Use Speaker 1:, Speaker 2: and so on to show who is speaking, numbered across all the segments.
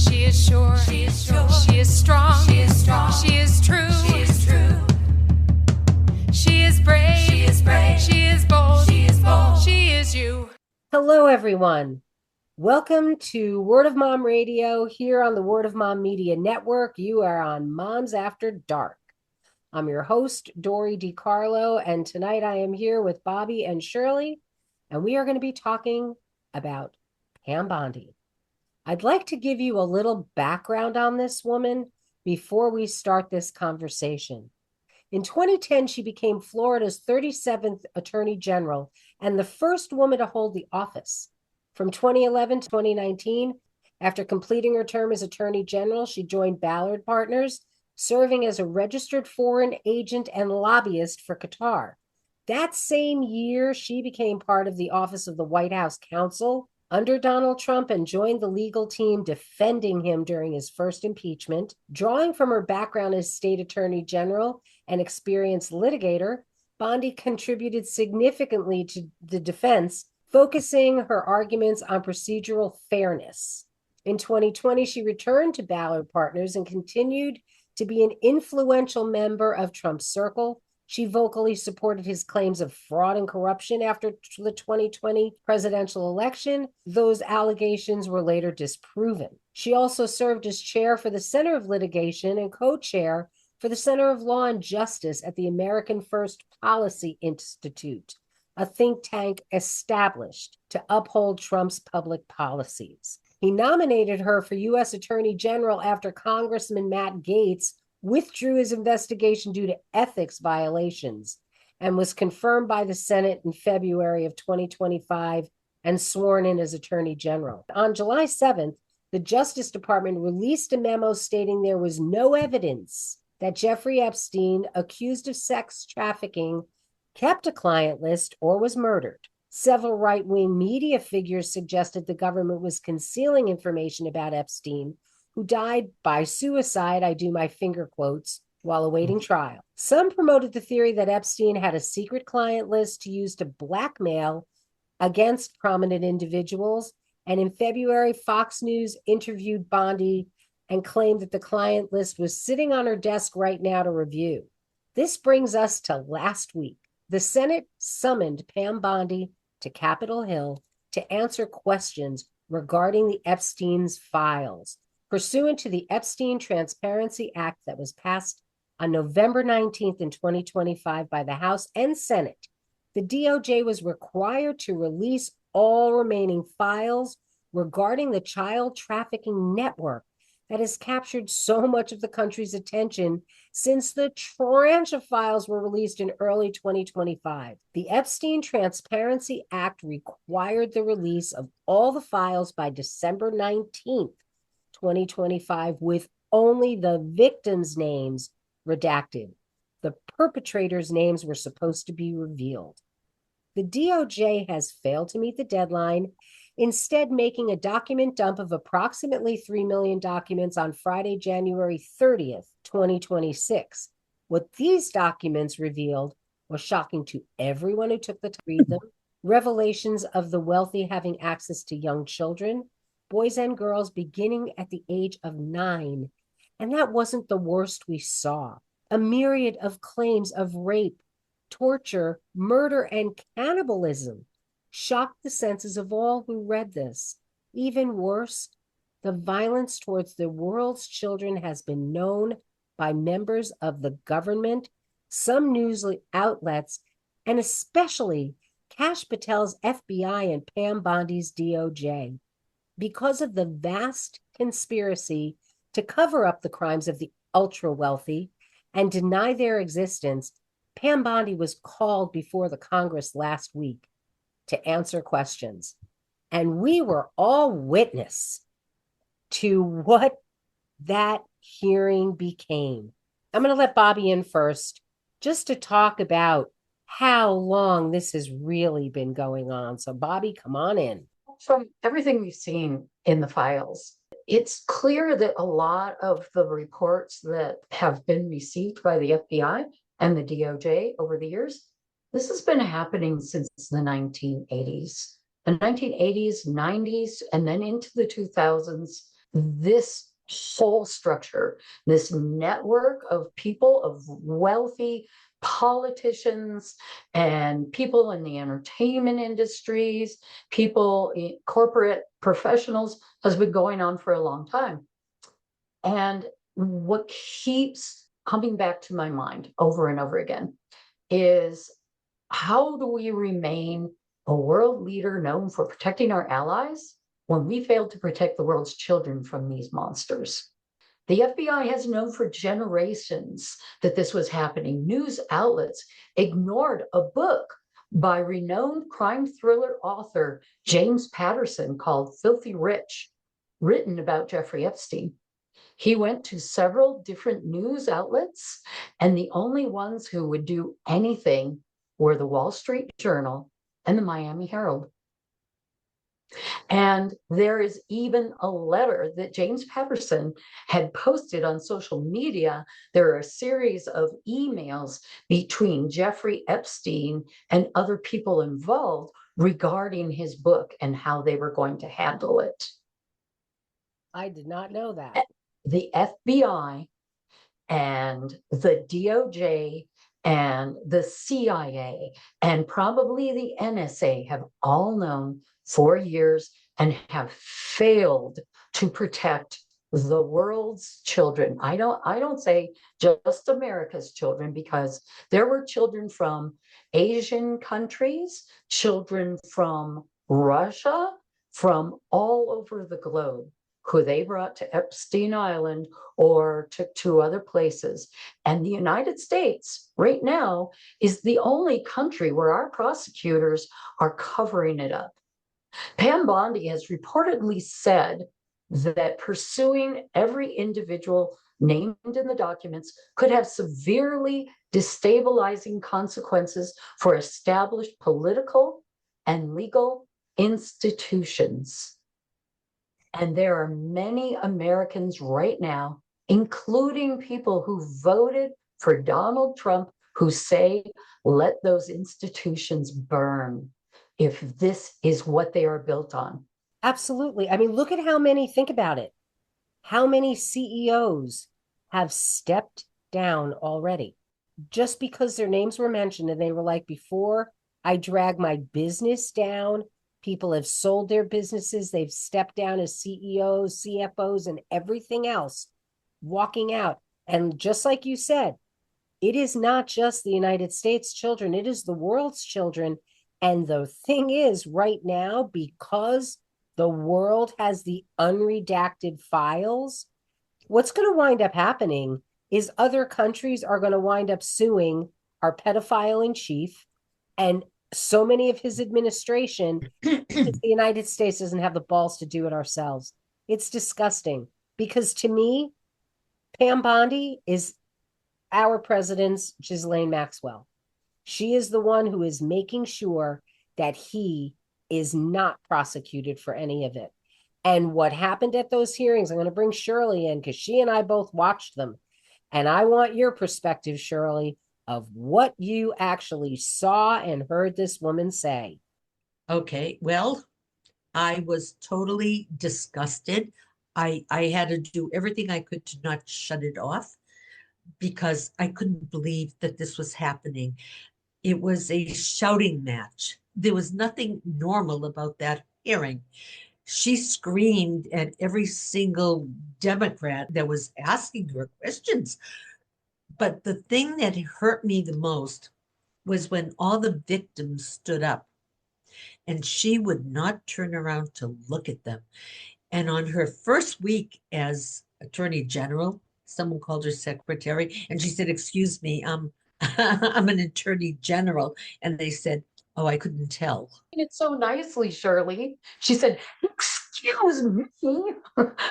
Speaker 1: She is sure. She is sure. She is strong. She is strong. She is true. She is true. She is brave. She is brave. She is bold. She is bold. She is you.
Speaker 2: Hello, everyone. Welcome to Word of Mom Radio here on the Word of Mom Media Network. You are on Moms After Dark. I'm your host, Dori DiCarlo, and tonight I am here with Bobbi and Shirley, and we are going to be talking about Pam Bondi. I'd like to give you a little background on this woman before we start this conversation. In 2010, she became Florida's 37th Attorney General and the first woman to hold the office. From 2011 to 2019, after completing her term as Attorney General, she joined Ballard Partners, serving as a registered foreign agent and lobbyist for Qatar. That same year, she became part of the Office of the White House Counsel under Donald Trump and joined the legal team defending him during his first impeachment. Drawing from her background as state attorney general and experienced litigator, Bondi contributed significantly to the defense, focusing her arguments on procedural fairness. In 2020, she returned to Ballard Partners and continued to be an influential member of Trump's circle. She vocally supported his claims of fraud and corruption after the 2020 presidential election. Those allegations were later disproven. She also served as chair for the Center of Litigation and co-chair for the Center of Law and Justice at the American First Policy Institute, a think tank established to uphold Trump's public policies. He nominated her for U.S. Attorney General after Congressman Matt Gaetz withdrew his investigation due to ethics violations and was confirmed by the Senate in February of 2025 and sworn in as Attorney General. On July 7th, the Justice Department released a memo stating there was no evidence that Jeffrey Epstein, accused of sex trafficking, kept a client list or was murdered. Several right-wing media figures suggested the government was concealing information about Epstein, who died by suicide, I do my finger quotes, while awaiting trial. Some promoted the theory that Epstein had a secret client list to use to blackmail against prominent individuals. And in February, Fox News interviewed Bondi and claimed that the client list was sitting on her desk right now to review. This brings us to last week. The Senate summoned Pam Bondi to Capitol Hill to answer questions regarding the Epstein's files, pursuant to the Epstein Transparency Act that was passed on November 19th in 2025 by the House and Senate. The DOJ was required to release all remaining files regarding the child trafficking network that has captured so much of the country's attention since the tranche of files were released in early 2025. The Epstein Transparency Act required the release of all the files by December 19th, 2025, with only the victims' names redacted. The perpetrators' names were supposed to be revealed. The DOJ has failed to meet the deadline, instead making a document dump of approximately 3 million documents on Friday, January 30th, 2026. What these documents revealed was shocking to everyone who took the time to read them. Revelations of the wealthy having access to young children, boys and girls beginning at the age of 9. And that wasn't the worst we saw. A myriad of claims of rape, torture, murder, and cannibalism shocked the senses of all who read this. Even worse, the violence towards the world's children has been known by members of the government, some news outlets, and especially Kash Patel's FBI and Pam Bondi's DOJ. Because of the vast conspiracy to cover up the crimes of the ultra-wealthy and deny their existence, Pam Bondi was called before the Congress last week to answer questions. And we were all witness to what that hearing became. I'm going to let Bobbi in first just to talk about how long this has really been going on. So Bobbi, come on in.
Speaker 3: From everything we've seen in the files, it's clear that a lot of the reports that have been received by the FBI and the DOJ over the years, this has been happening since the 1980s. The 1980s, 90s, and then into the 2000s, this whole structure, this network of people, of wealthy politicians and people in the entertainment industries, people in corporate professionals, has been going on for a long time. And what keeps coming back to my mind over and over again is, how do we remain a world leader known for protecting our allies when we fail to protect the world's children from these monsters? The FBI has known for generations that this was happening. News outlets ignored a book by renowned crime thriller author James Patterson called Filthy Rich, written about Jeffrey Epstein. He went to several different news outlets, and the only ones who would do anything were the Wall Street Journal and the Miami Herald. And there is even a letter that James Patterson had posted on social media. There are a series of emails between Jeffrey Epstein and other people involved regarding his book and how they were going to handle it.
Speaker 2: I did not know that.
Speaker 3: The FBI and the DOJ and the CIA and probably the NSA have all known for years and have failed to protect the world's children. I don't say just America's children, because there were children from Asian countries, children from Russia, from all over the globe, who they brought to Epstein Island or took to other places. And the United States right now is the only country where our prosecutors are covering it up. Pam Bondi has reportedly said that pursuing every individual named in the documents could have severely destabilizing consequences for established political and legal institutions. And there are many Americans right now, including people who voted for Donald Trump, who say, let those institutions burn, if this is what they are built on.
Speaker 2: Absolutely. I mean, look at how many, think about it. How many CEOs have stepped down already just because their names were mentioned and they were like, before I drag my business down, people have sold their businesses. They've stepped down as CEOs, CFOs, and everything else, walking out. And just like you said, it is not just the United States children, it is the world's children. And the thing is, right now, because the world has the unredacted files, what's going to wind up happening is other countries are going to wind up suing our pedophile in chief and so many of his administration, because the United States doesn't have the balls to do it ourselves. It's disgusting, because to me, Pam Bondi is our president's Ghislaine Maxwell. She is the one who is making sure that he is not prosecuted for any of it. And what happened at those hearings, I'm going to bring Shirley in because she and I both watched them. And I want your perspective, Shirley, of what you actually saw and heard this woman say.
Speaker 4: Okay, well, I was totally disgusted. I had to do everything I could to not shut it off because I couldn't believe that this was happening. It was a shouting match. There was nothing normal about that hearing. She screamed at every single Democrat that was asking her questions. But the thing that hurt me the most was when all the victims stood up and she would not turn around to look at them. And on her first week as Attorney General, someone called her secretary and she said, excuse me, I'm an Attorney General. And they said, oh, I couldn't tell.
Speaker 3: It so nicely, Shirley. She said, excuse me.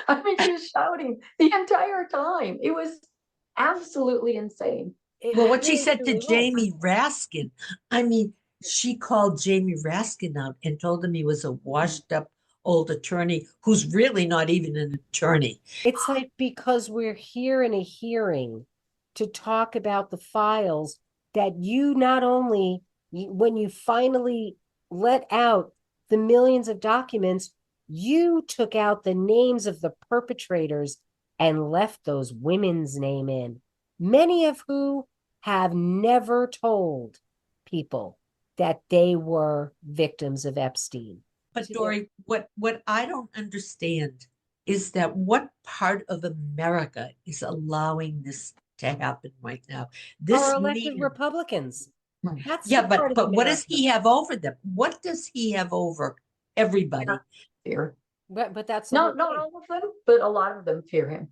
Speaker 3: I mean, she was shouting the entire time. It was absolutely insane.
Speaker 4: Well, what she said to Jamie Raskin, I mean, she called Jamie Raskin out and told him he was a washed up old attorney who's really not even an attorney.
Speaker 2: It's like, because we're here in a hearing to talk about the files that you not only, when you finally let out the millions of documents, You took out the names of the perpetrators and left those women's name in, many of who have never told people that they were victims of Epstein.
Speaker 4: But Dori, what I don't understand is that what part of America is allowing this to happen right now? This
Speaker 2: Our elected
Speaker 4: man,
Speaker 2: Republicans.
Speaker 3: Right.
Speaker 2: That's
Speaker 4: yeah,
Speaker 2: the part
Speaker 4: but
Speaker 2: of
Speaker 4: what does
Speaker 2: America.
Speaker 4: he have over them? What does he have over everybody?
Speaker 3: Fear.
Speaker 2: But that's the
Speaker 3: No,
Speaker 2: whole
Speaker 3: not
Speaker 2: thing.
Speaker 3: all of them, but a lot of them fear him.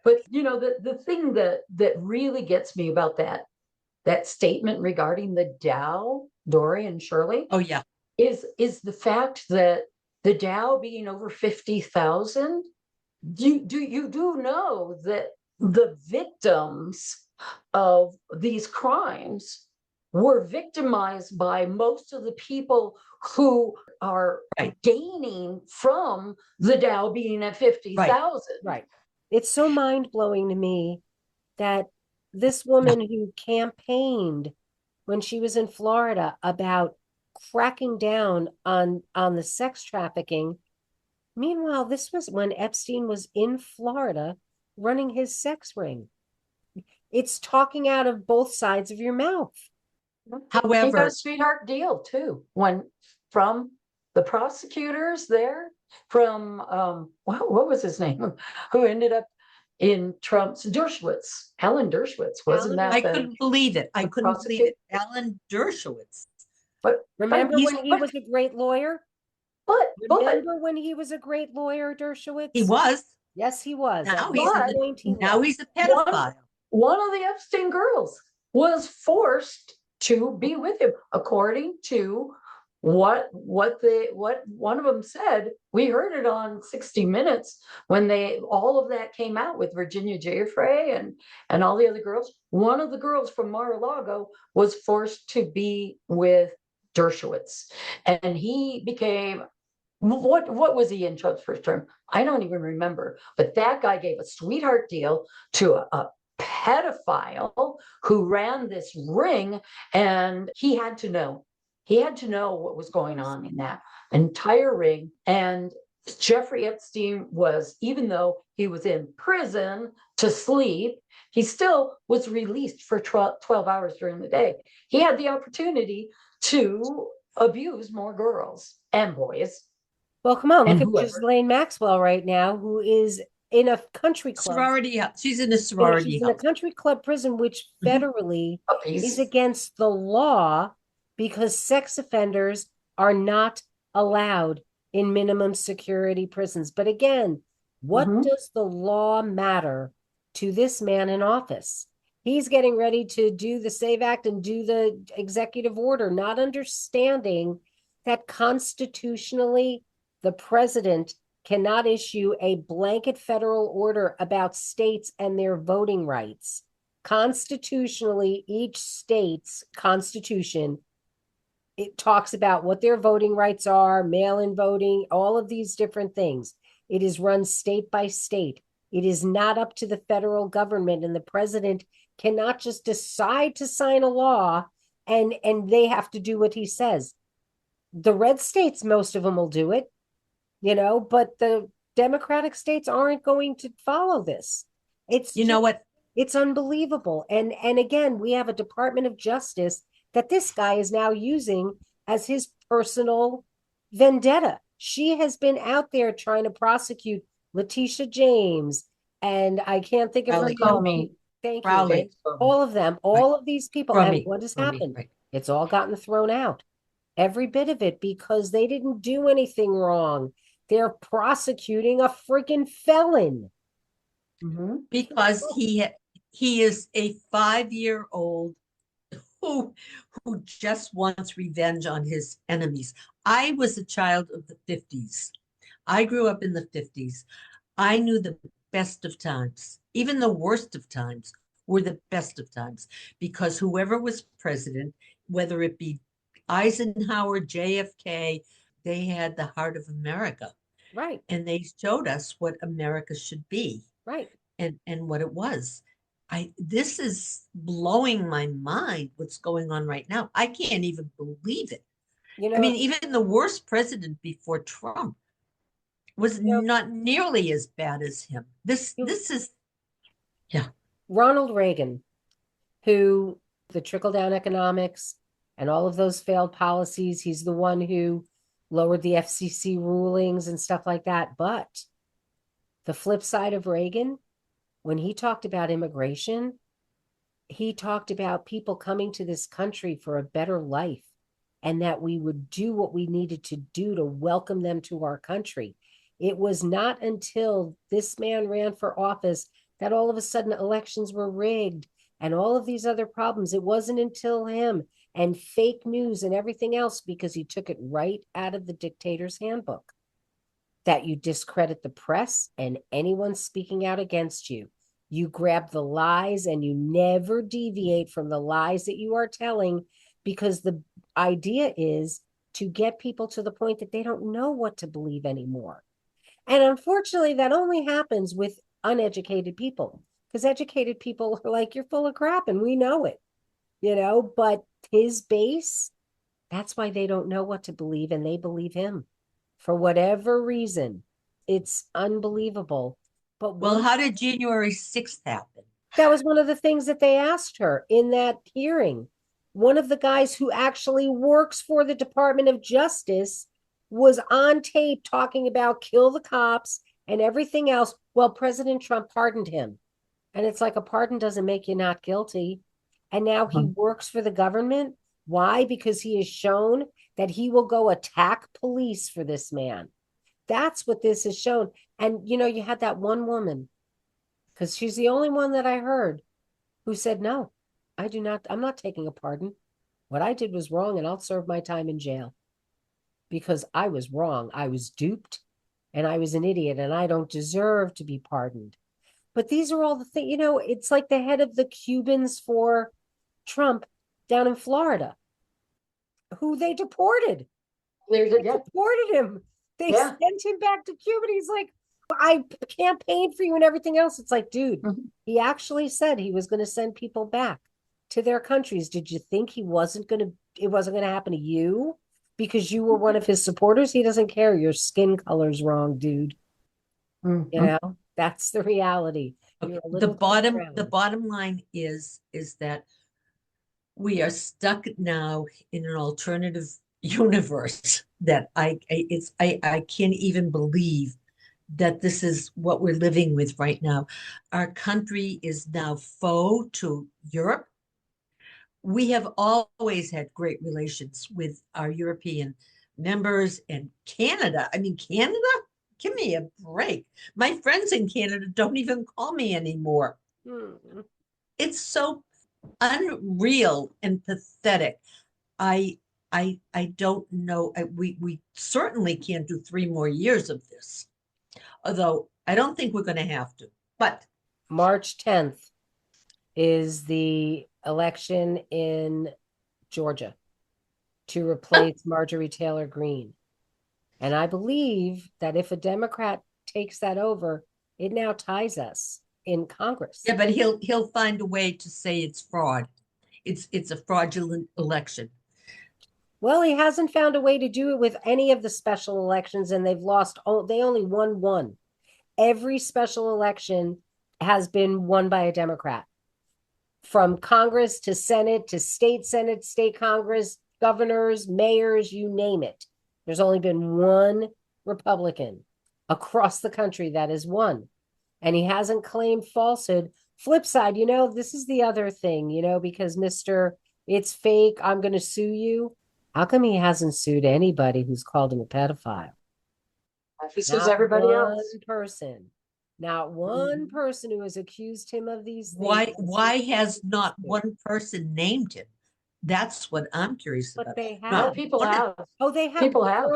Speaker 3: But the thing that really gets me about that statement regarding the Dow, Dori and Shirley,
Speaker 4: Oh yeah,
Speaker 3: is the fact that the Dow being over 50,000, you do know that the victims of these crimes were victimized by most of the people who are
Speaker 4: Right.
Speaker 3: gaining from the Dow being at 50,000.
Speaker 2: Right. It's so mind-blowing to me that this woman who campaigned when she was in Florida about cracking down on the sex trafficking. Meanwhile, this was when Epstein was in Florida running his sex ring. It's talking out of both sides of your mouth.
Speaker 3: He got
Speaker 4: however,
Speaker 3: a sweetheart deal too, from the prosecutors there, from what was his name, who ended up in Trump's Dershowitz, Alan Dershowitz, wasn't
Speaker 2: Alan
Speaker 3: that
Speaker 4: I
Speaker 3: the
Speaker 4: couldn't believe it. I
Speaker 3: the
Speaker 4: couldn't believe it. Alan Dershowitz.
Speaker 3: but
Speaker 2: Remember
Speaker 4: he's
Speaker 2: when he
Speaker 4: what?
Speaker 2: was a great lawyer?
Speaker 3: but
Speaker 2: Remember when he was a great lawyer, Dershowitz?
Speaker 4: He was.
Speaker 2: Yes, he was.
Speaker 4: Now
Speaker 2: At
Speaker 4: he's
Speaker 2: one
Speaker 3: But
Speaker 2: point, he
Speaker 4: now
Speaker 2: was.
Speaker 4: he's a pedophile.
Speaker 3: one of the Epstein girls was forced to be with him, according to what one of them said. We heard it on 60 Minutes when all of that came out with Virginia Giuffre and all the other girls. One of the girls from Mar-a-Lago was forced to be with Dershowitz, and he became what was he in Trump's first term? I don't even remember. But that guy gave a sweetheart deal to a pedophile who ran this ring, and he had to know. He had to know what was going on in that entire ring. And Jeffrey Epstein was, even though he was in prison to sleep, he still was released for 12 hours during the day. He had the opportunity to abuse more girls and boys.
Speaker 2: Well, come on,
Speaker 3: And
Speaker 2: look at
Speaker 3: whoever.
Speaker 2: Ghislaine Maxwell right now, who is in a country club.
Speaker 4: Sorority house. She's in a
Speaker 2: Yeah,
Speaker 4: sorority
Speaker 2: she's in a
Speaker 4: house.
Speaker 2: country club prison, which
Speaker 4: Mhm.
Speaker 2: federally
Speaker 3: Puppies.
Speaker 2: is against the law because sex offenders are not allowed in minimum security prisons. But again, what
Speaker 3: Mhm.
Speaker 2: does the law matter to this man in office? He's getting ready to do the SAVE Act and do the executive order, not understanding that constitutionally the president cannot issue a blanket federal order about states and their voting rights. Constitutionally, each state's constitution, it talks about what their voting rights are, mail-in voting, all of these different things. It is run state by state. It is not up to the federal government, and the president cannot just decide to sign a law and they have to do what he says. The red states, most of them will do it, but the Democratic states aren't going to follow this. It's
Speaker 4: You know what?
Speaker 2: it's unbelievable. And again, we have a Department of Justice that this guy is now using as his personal vendetta. She has been out there trying to prosecute Letitia James, and I can't think of her
Speaker 4: Crowley.
Speaker 2: name. Thank you.
Speaker 4: Crowley.
Speaker 2: All of them, all of these people. And what has
Speaker 4: Crummy,
Speaker 2: happened?
Speaker 4: right.
Speaker 2: It's all gotten thrown out. Every bit of it, because they didn't do anything wrong. They're prosecuting a freaking felon.
Speaker 3: Mhm.
Speaker 4: Because he is a 5-year-old who just wants revenge on his enemies. I was a child of the 50s. I grew up in the 50s. I knew the best of times, even the worst of times were the best of times, because whoever was president, whether it be Eisenhower, JFK, they had the heart of America.
Speaker 2: Right.
Speaker 4: And they showed us what America should be.
Speaker 2: Right.
Speaker 4: And what it was. This is blowing my mind, what's going on right now. I can't even believe it. I mean, even the worst president before Trump was
Speaker 2: You know,
Speaker 4: not nearly as bad as him. This is, yeah.
Speaker 2: Ronald Reagan, who the trickle down economics and all of those failed policies, he's the one who lowered the FCC rulings and stuff like that. But the flip side of Reagan, when he talked about immigration, he talked about people coming to this country for a better life and that we would do what we needed to do to welcome them to our country. It was not until this man ran for office that all of a sudden elections were rigged and all of these other problems. It wasn't until him and fake news and everything else, because he took it right out of the dictator's handbook, that you discredit the press and anyone speaking out against you. You grab the lies and you never deviate from the lies that you are telling, because the idea is to get people to the point that they don't know what to believe anymore. And unfortunately, that only happens with uneducated people, because educated people are like, you're full of crap and we know it, but his base, that's why they don't know what to believe and they believe him for whatever reason. It's unbelievable. But
Speaker 4: Well, how did January 6th happen?
Speaker 2: that was one of the things that they asked her in that hearing. One of the guys who actually works for the Department of Justice was on tape talking about kill the cops and everything else. Well, President Trump pardoned him. And it's like, a pardon doesn't make you not guilty. And now he works for the government. Why? Because he has shown that he will go attack police for this man. That's what this has shown. And, you had that one woman, because she's the only one that I heard, who said, no, I'm not taking a pardon. What I did was wrong and I'll serve my time in jail because I was wrong. I was duped and I was an idiot and I don't deserve to be pardoned. But these are all the things, it's like the head of the Cubans for Trump down in Florida, who they deported. They deported him. They sent him back to Cuba. And he's like, I campaigned for you and everything else. It's like, dude, he actually said he was going to send people back to their countries. Did you think it wasn't going to happen to you because you were one of his supporters? He doesn't care. Your skin color's wrong, dude. That's the reality.
Speaker 4: The bottom line is that we are stuck now in an alternative universe that I can't even believe that this is what we're living with right now. Our country is now foe to Europe. We have always had great relations with our European members and Canada. I mean, Canada? Give me a break. My friends in Canada don't even call me anymore. It's so unreal and pathetic. I don't know. We certainly can't do 3 more years of this, although I don't think we're going to have to. But
Speaker 2: March 10th is the election in Georgia to replace Marjorie Taylor Greene. And I believe that if a Democrat takes that over, it now ties us in Congress.
Speaker 4: Yeah, but he'll find a way to say it's fraud. It's a fraudulent election.
Speaker 2: Well, he hasn't found a way to do it with any of the special elections, and they've lost. They only won one. Every special election has been won by a Democrat, from Congress to Senate, state Congress, governors, mayors, you name it. There's only been one Republican across the country that has won, and he hasn't claimed falsehood. Flip side, this is the other thing, because it's fake, I'm going to sue you. How come he hasn't sued anybody who's called him a pedophile?
Speaker 3: He sues everybody else.
Speaker 2: Not one person who has accused him of these
Speaker 4: things.
Speaker 2: Why
Speaker 4: has not one person named him? That's what I'm curious about.
Speaker 2: But they have.
Speaker 3: People have.
Speaker 2: Oh, they have.
Speaker 3: People have.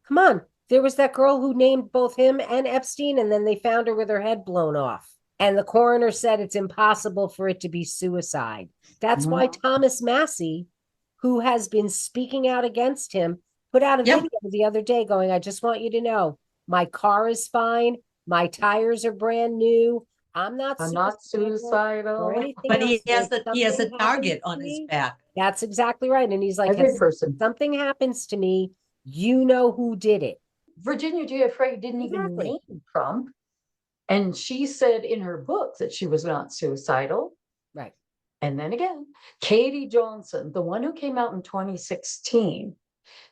Speaker 2: Come on. There was that girl who named both him and Epstein, and then they found her with her head blown off. And the coroner said it's impossible for it to be suicide. That's why Thomas Massey, who has been speaking out against him, put out a video the other day going, I just want you to know, my car is fine. My tires are brand new. I'm not
Speaker 3: suicidal.
Speaker 4: But he has a target on his back.
Speaker 2: That's exactly right. And he's like,
Speaker 3: every person.
Speaker 2: Something happens to me, you know who did it.
Speaker 3: Virginia Giuffre didn't even
Speaker 2: Exactly.
Speaker 3: name Trump. And she said in her book that she was not suicidal.
Speaker 2: Right.
Speaker 3: And then again, Katie Johnson, the one who came out in 2016,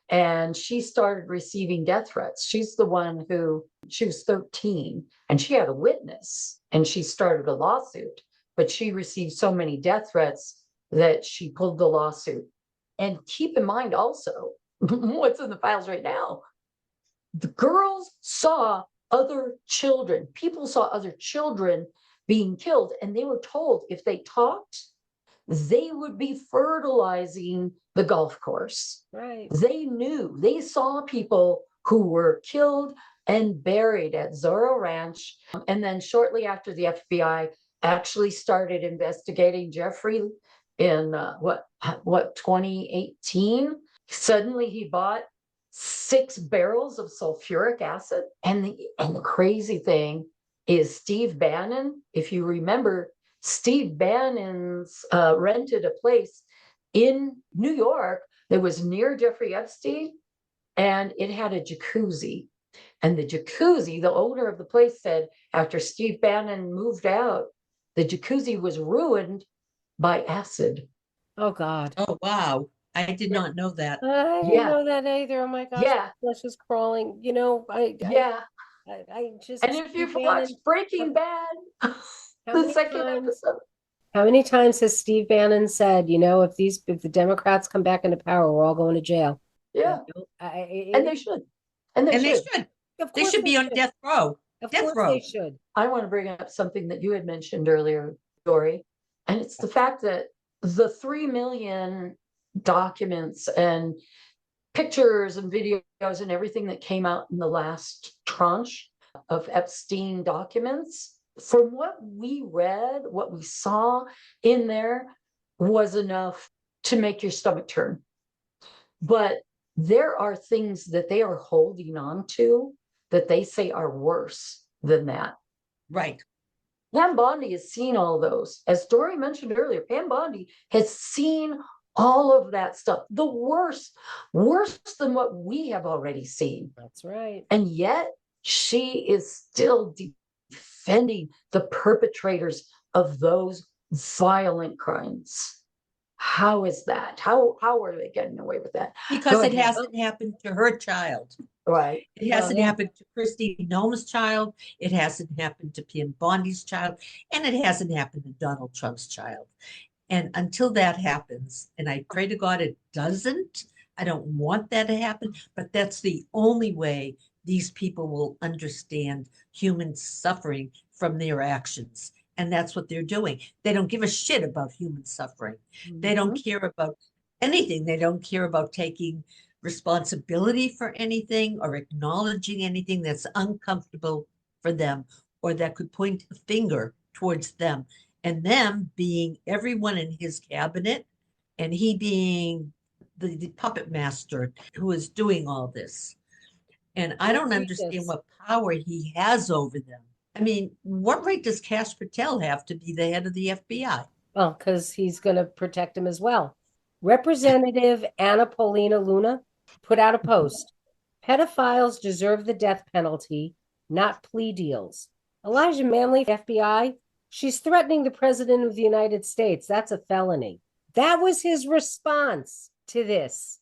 Speaker 3: and she started receiving death threats. She's the one who, she was 13 and she had a witness and she started a lawsuit, but she received so many death threats that she pulled the lawsuit. And keep in mind also, what's in the files right now, the girls saw other children, people saw other children being killed, and they were told if they talked, they would be fertilizing the golf course.
Speaker 2: Right.
Speaker 3: They knew, they saw people who were killed and buried at Zorro Ranch. And then shortly after, the FBI actually started investigating Jeffrey in what 2018. Suddenly he bought 6 barrels of sulfuric acid. And the crazy thing is Steve Bannon, if you remember, Steve Bannon's rented a place in New York that was near Jeffrey Epstein, and it had a jacuzzi. And the jacuzzi, the owner of the place said, after Steve Bannon moved out, the jacuzzi was ruined by acid.
Speaker 2: Oh God.
Speaker 4: Oh, wow. I did not know that.
Speaker 2: I didn't know that either. Oh my gosh.
Speaker 3: Yeah.
Speaker 2: My flesh is crawling. I just.
Speaker 3: And if you've watched Breaking Bad, the second episode.
Speaker 2: How many times has Steve Bannon said, if the Democrats come back into power, we're all going to jail?
Speaker 3: Yeah. And they should.
Speaker 4: And they should. They should be on death row.
Speaker 2: Of course they should.
Speaker 3: I want to bring up something that you had mentioned earlier, Dori, and it's the fact that the 3 million documents and pictures and videos and everything that came out in the last tranche of Epstein documents, from what we read, what we saw in there was enough to make your stomach turn. But there are things that they are holding on to that they say are worse than that.
Speaker 4: Right.
Speaker 3: Pam Bondi has seen all those. As Dori mentioned earlier, Pam Bondi has seen all of that stuff. The worse than what we have already seen.
Speaker 2: That's right.
Speaker 3: And yet she is still defending the perpetrators of those violent crimes. How is that? How are they getting away with that?
Speaker 4: Because it hasn't happened to her child.
Speaker 3: Right.
Speaker 4: It hasn't happened to Christine Noem's child. It hasn't happened to Pam Bondi's child. And it hasn't happened to Donald Trump's child. And until that happens, and I pray to God it doesn't, I don't want that to happen, but that's the only way these people will understand human suffering from their actions. And that's what they're doing. They don't give a shit about human suffering. Mm-hmm. They don't care about anything. They don't care about taking responsibility for anything or acknowledging anything that's uncomfortable for them or that could point a finger towards them. And them being everyone in his cabinet and he being the puppet master who is doing all this. And I don't understand what power he has over them. I mean, what right does Kash Patel have to be the head of the FBI?
Speaker 2: Well, because he's going to protect him as well. Representative Anna Paulina Luna put out a post. Pedophiles deserve the death penalty, not plea deals. Elijah Manley, FBI, she's threatening the president of the United States. That's a felony. That was his response to this.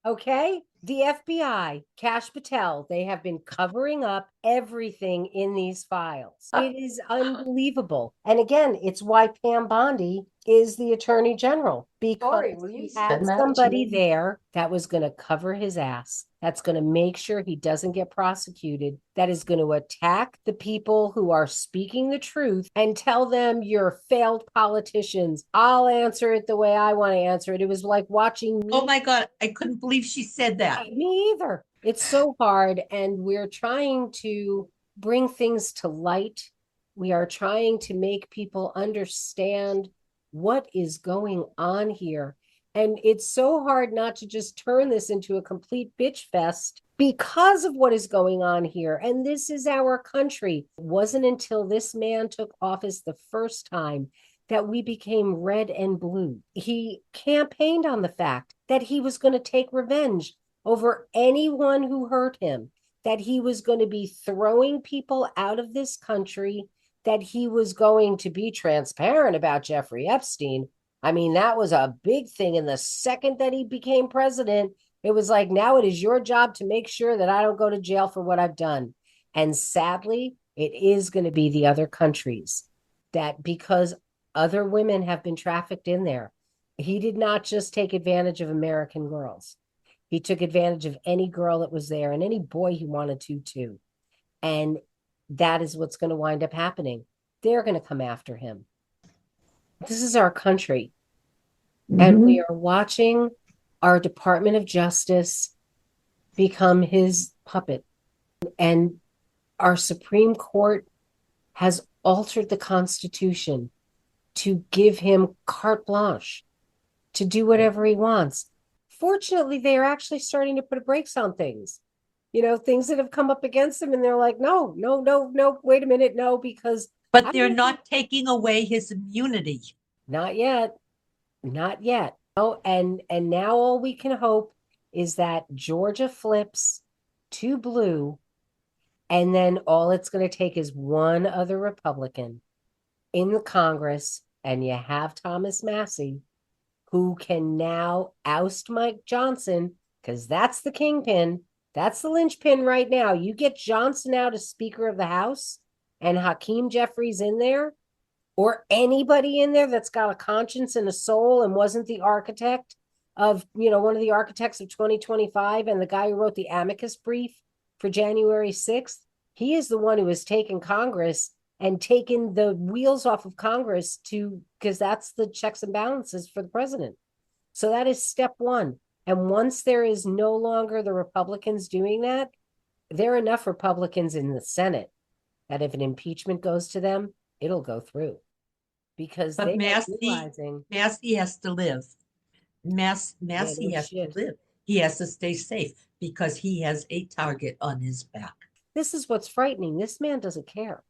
Speaker 2: Okay? The FBI, Kash Patel, they have been covering up everything in these files. It is unbelievable. And again, it's why Pam Bondi is the attorney general, because he had somebody there that was going to cover his ass, that's going to make sure he doesn't get prosecuted, that is going to attack the people who are speaking the truth and tell them you're failed politicians. I'll answer it the way I want to answer it. It was like watching me.
Speaker 4: Oh my God, I couldn't believe she said that.
Speaker 2: Me either. It's so hard, and we're trying to bring things to light. We are trying to make people understand what is going on here. And it's so hard not to just turn this into a complete bitch fest because of what is going on here. And this is our country. It wasn't until this man took office the first time that we became red and blue. He campaigned on the fact that he was going to take revenge over anyone who hurt him. that he was going to be throwing people out of this country, that he was going to be transparent about Jeffrey Epstein. I mean, that was a big thing. And the second that he became president, it was like, now it is your job to make sure that I don't go to jail for what I've done. And sadly, it is going to be the other countries that, because other women have been trafficked in there. He did not just take advantage of American girls. He took advantage of any girl that was there and any boy he wanted to, too. And that is what's going to wind up happening. They're going to come after him. This is our country. And we are watching our Department of Justice become his puppet. And our Supreme Court has altered the Constitution to give him carte blanche to do whatever he wants. Fortunately, they are actually starting to put brakes on things. You know, things that have come up against him, and they're like, no, wait a minute, no, because.
Speaker 4: But they're not taking away his immunity.
Speaker 2: Not yet. Not yet. Oh, and now all we can hope is that Georgia flips to blue, and then all it's going to take is one other Republican in the Congress, and you have Thomas Massie, who can now oust Mike Johnson, because that's the kingpin. That's the linchpin right now. You get Johnson out as Speaker of the House and Hakeem Jeffries in there, or anybody in there that's got a conscience and a soul and wasn't the architect of, one of the architects of 2025 and the guy who wrote the amicus brief for January 6th. He is the one who has taken Congress and taken the wheels off of Congress because that's the checks and balances for the president. So that is step one. And once there is no longer the Republicans doing that, there are enough Republicans in the Senate that if an impeachment goes to them, it'll go through. Because
Speaker 4: but
Speaker 2: they are
Speaker 4: realizing Massie has to live. Massie has to live. He has to stay safe because he has a target on his back.
Speaker 2: This is what's frightening. This man doesn't care.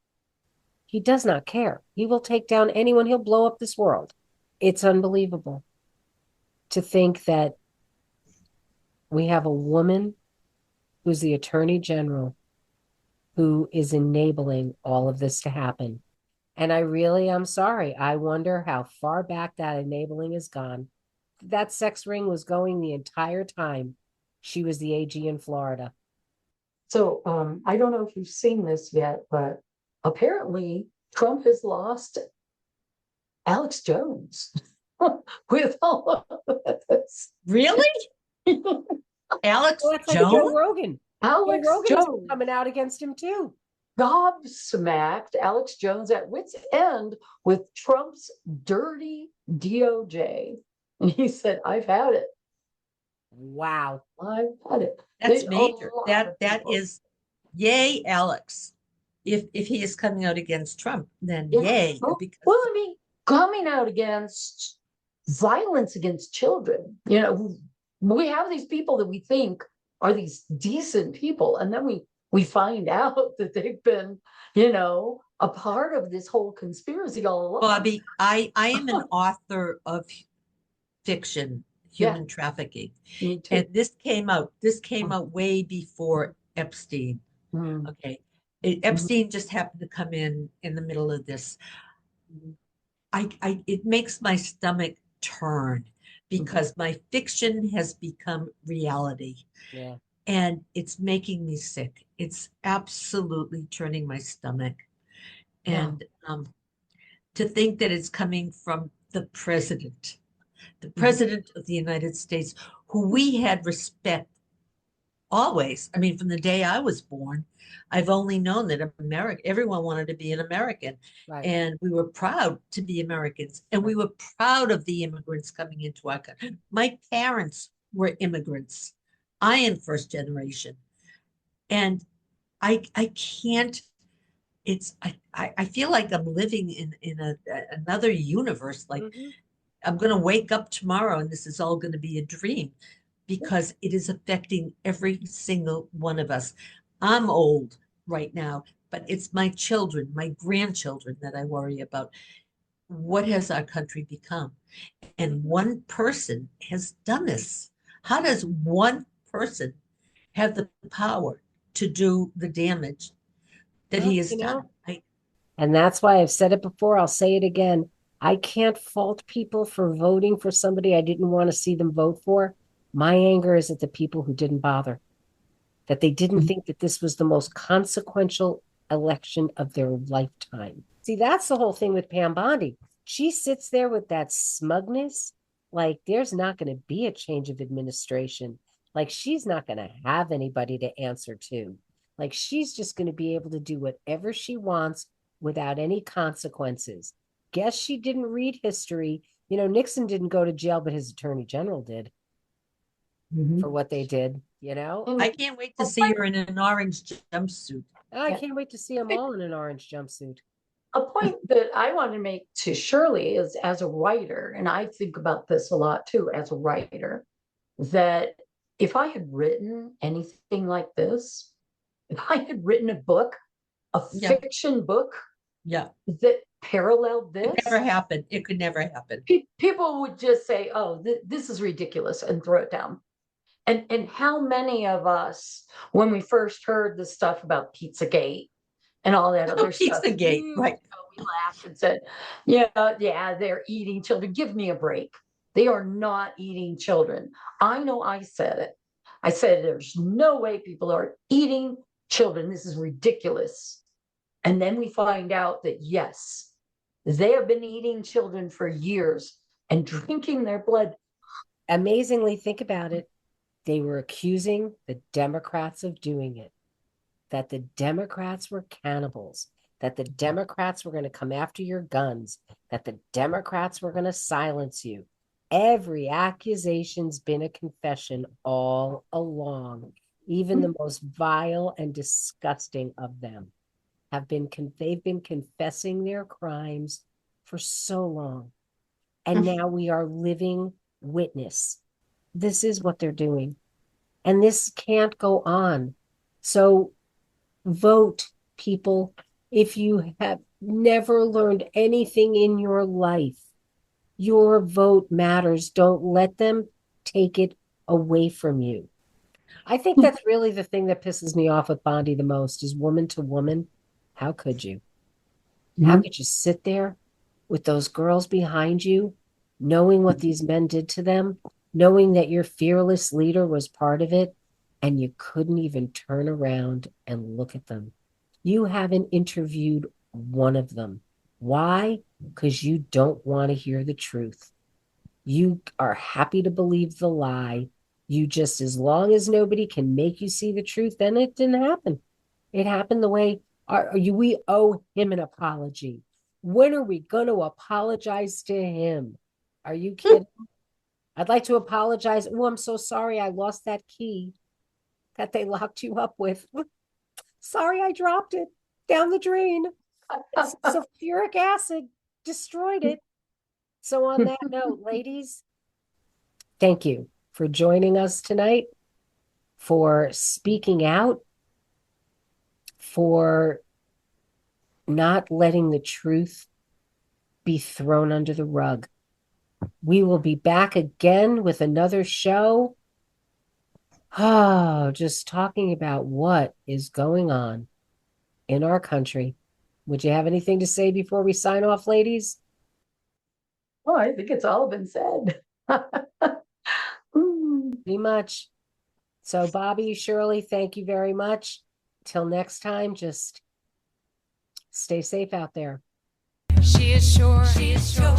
Speaker 2: He does not care. He will take down anyone. He'll blow up this world. It's unbelievable to think that we have a woman who's the Attorney General who is enabling all of this to happen. And I'm sorry. I wonder how far back that enabling has gone. That sex ring was going the entire time she was the AG in Florida.
Speaker 3: So I don't know if you've seen this yet, but apparently Trump has lost Alex Jones with all of this.
Speaker 4: Really? Alex Jones?
Speaker 2: Joe Rogan.
Speaker 3: Alex Jones
Speaker 2: coming out against him too.
Speaker 3: Gobsmacked Alex Jones at wit's end with Trump's dirty DOJ. And he said, I've had it.
Speaker 2: Wow.
Speaker 3: I've had it.
Speaker 4: That's major. That is, yay, Alex. If he is coming out against Trump, then yay.
Speaker 3: Because... Well, I mean, coming out against violence against children. We have these people that we think are these decent people, and then we find out that they've been, a part of this whole conspiracy all along.
Speaker 4: Bobbi, I am an author of fiction, human trafficking.
Speaker 3: Me too.
Speaker 4: And this came out way before Epstein. Okay. Epstein just happened to come in the middle of this. It makes my stomach turn because my fiction has become reality.
Speaker 2: Yeah.
Speaker 4: And it's making me sick. It's absolutely turning my stomach. And to think that it's coming from the president of the United States, who we had respect always. I mean, from the day I was born, I've only known that everyone wanted to be an American.
Speaker 2: Right.
Speaker 4: And we were proud to be Americans. And we were proud of the immigrants coming into our country. My parents were immigrants. I am first generation. And I can't, I feel like I'm living in another universe. Like I'm going to wake up tomorrow and this is all going to be a dream because it is affecting every single one of us. I'm old right now, but it's my children, my grandchildren that I worry about. What has our country become? And one person has done this. How does one person have the power to do the damage that he has done.
Speaker 2: And that's why I've said it before, I'll say it again. I can't fault people for voting for somebody I didn't want to see them vote for. My anger is at the people who didn't bother, that they didn't think that this was the most consequential election of their lifetime. See, that's the whole thing with Pam Bondi. She sits there with that smugness, like there's not going to be a change of administration. Like she's not going to have anybody to answer to. Like she's just going to be able to do whatever she wants without any consequences. Guess she didn't read history. You know, Nixon didn't go to jail, but his attorney general did for what they did, you know?
Speaker 4: I can't wait to see her in an orange jumpsuit.
Speaker 2: I can't wait to see them all in an orange jumpsuit.
Speaker 3: A point that I want to make to Shirley is, as a writer, and I think about this a lot too, as a writer, that if I had written anything like this, if I had written a book, a fiction book that paralleled this,
Speaker 4: it never happened. It could never happen.
Speaker 3: People would just say, oh, this is ridiculous, and throw it down. And how many of us, when we first heard the stuff about Pizzagate and all that other stuff,
Speaker 4: Pizzagate, right?
Speaker 3: We laughed and said, yeah, they're eating children. Give me a break. They are not eating children. I know I said it. I said, there's no way people are eating children. This is ridiculous. And then we find out that, yes, they have been eating children for years and drinking their blood.
Speaker 2: Amazingly, think about it. They were accusing the Democrats of doing it, that the Democrats were cannibals, that the Democrats were going to come after your guns, that the Democrats were going to silence you. Every accusation's been a confession all along. Even the most vile and disgusting of them they've been confessing their crimes for so long. And now we are living witness. This is what they're doing. And this can't go on. So vote, people. If you have never learned anything in your life, your vote matters. Don't let them take it away from you. I think that's really the thing that pisses me off with Bondi the most is woman to woman. How could you? How could you sit there with those girls behind you, knowing what these men did to them, knowing that your fearless leader was part of it, and you couldn't even turn around and look at them? You haven't interviewed one of them. Why? Because you don't want to hear the truth. You are happy to believe the lie. You just, as long as nobody can make you see the truth, then it didn't happen. It happened the way we owe him an apology. When are we going to apologize to him? Are you kidding? I'd like to apologize. Oh, I'm so sorry. I lost that key that they locked you up with. Sorry, I dropped it down the drain. Sulfuric acid destroyed it. So on that note, ladies, thank you for joining us tonight, for speaking out, for not letting the truth be thrown under the rug. We will be back again with another show. Oh, just talking about what is going on in our country. Would you have anything to say before we sign off, ladies?
Speaker 3: Oh, I think it's all been said.
Speaker 2: Pretty much. So, Bobbi, Shirley, thank you very much. Till next time, just stay safe out there.
Speaker 1: She is sure. She is sure.